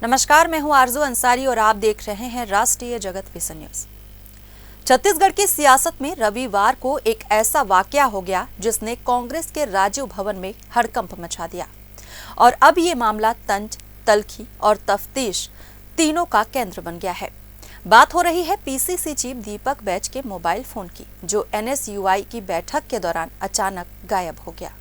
नमस्कार, मैं हूं आरजू अंसारी और आप देख रहे हैं राष्ट्रीय जगत विषय न्यूज। छत्तीसगढ़ की सियासत में रविवार को एक ऐसा वाकया हो गया जिसने कांग्रेस के राजीव भवन में हड़कंप मचा दिया और अब ये मामला तंज, तल्खी और तफ्तीश तीनों का केंद्र बन गया है। बात हो रही है पीसीसी चीफ दीपक बैज के मोबाइल फोन की, जो एनएसयूआई की बैठक के दौरान अचानक गायब हो गया।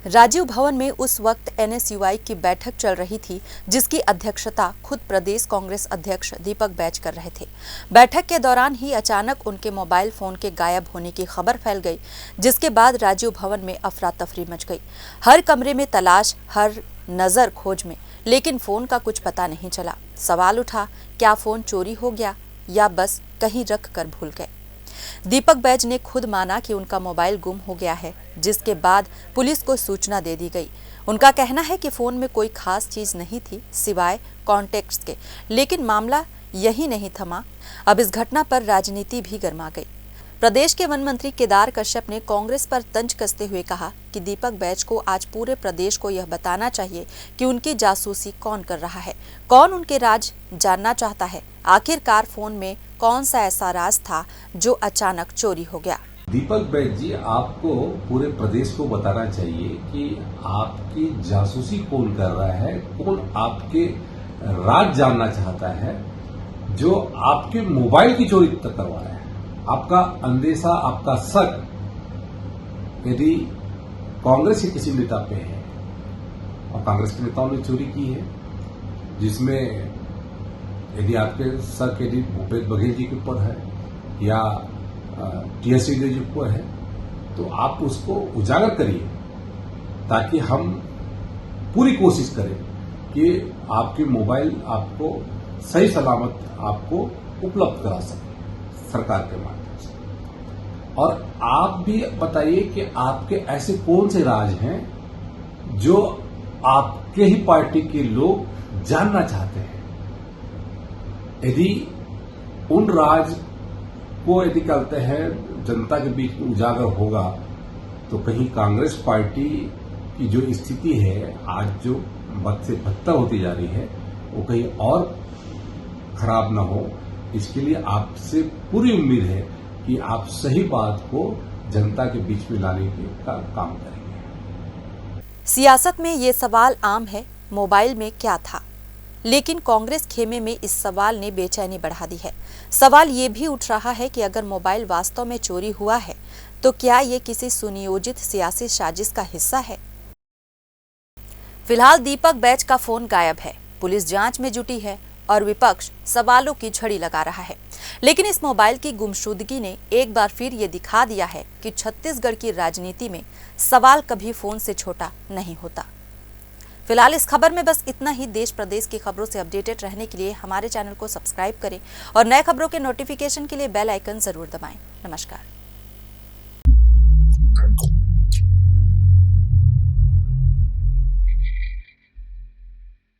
राजीव भवन में उस वक्त एनएसयूआई की बैठक चल रही थी, जिसकी अध्यक्षता खुद प्रदेश कांग्रेस अध्यक्ष दीपक बैज कर रहे थे। बैठक के दौरान ही अचानक उनके मोबाइल फोन के गायब होने की खबर फैल गई, जिसके बाद राजीव भवन में अफरा तफरी मच गई। हर कमरे में तलाश, हर नजर खोज में, लेकिन फोन का कुछ पता नहीं चला। सवाल उठा, क्या फोन चोरी हो गया या बस कहीं रख कर भूल गए। दीपक बैज ने खुद माना कि उनका मोबाइल गुम हो गया है, जिसके बाद पुलिस को सूचना दे दी गई। उनका कहना है कि फोन में कोई खास चीज नहीं थी सिवाय कॉन्टेक्ट्स के, लेकिन मामला यही नहीं थमा। अब इस घटना पर राजनीति भी गर्मा गई। प्रदेश के वन मंत्री केदार कश्यप ने कांग्रेस पर तंज कसते हुए कहा कि दीपक बैज को आज पूरे प्रदेश को यह बताना चाहिए कि उनकी जासूसी कौन कर रहा है, कौन उनके राज जानना चाहता है। आखिरकार फोन में कौन सा ऐसा राज था जो अचानक चोरी हो गया। दीपक बैज जी, आपको पूरे प्रदेश को बताना चाहिए कि आपकी जासूसी कौन कर रहा है, कौन आपके राज जानना चाहता है, जो आपके मोबाइल की चोरी तक करवा रहा है। आपका अंदेशा, आपका शक यदि कांग्रेस के किसी नेता पे है, और कांग्रेस के नेताओं ने चोरी की है, जिसमें यदि आपके शक यदि भूपेश बघेल जी के ऊपर है या टीएस जी के ऊपर है, तो आप उसको उजागर करिए, ताकि हम पूरी कोशिश करें कि आपके मोबाइल आपको सही सलामत आपको उपलब्ध करा सके सरकार के माध्यम से। और आप भी बताइए कि आपके ऐसे कौन से राज हैं जो आपके ही पार्टी के लोग जानना चाहते हैं। यदि उन राज को यदि कहते हैं जनता के बीच में उजागर होगा, तो कहीं कांग्रेस पार्टी की जो स्थिति है आज जो बद से बदतर होती जा रही है, वो कहीं और खराब ना हो। इसके लिए आपसे पूरी उम्मीद है कि आप सही बात को जनता के बीच में लाने का काम करेंगे। सियासत में ये सवाल आम है, मोबाइल में क्या था, लेकिन कांग्रेस खेमे में इस सवाल ने बेचैनी बढ़ा दी है। सवाल ये भी उठ रहा है कि अगर मोबाइल वास्तव में चोरी हुआ है, तो क्या ये किसी सुनियोजित सियासी साजिश का हिस्सा है। फिलहाल दीपक बैज का फोन गायब है, पुलिस जांच में जुटी है और विपक्ष सवालों की झड़ी लगा रहा है। लेकिन इस मोबाइल की गुमशुदगी ने एक बार फिर ये दिखा दिया है कि छत्तीसगढ़ की राजनीति में सवाल कभी फोन से छोटा नहीं होता। फिलहाल इस खबर में बस इतना ही। देश प्रदेश की खबरों से अपडेटेड रहने के लिए हमारे चैनल को सब्सक्राइब करें और नए खबरों के नोटिफिकेशन के लिए बेल आइकन जरूर दबाएं। नमस्कार।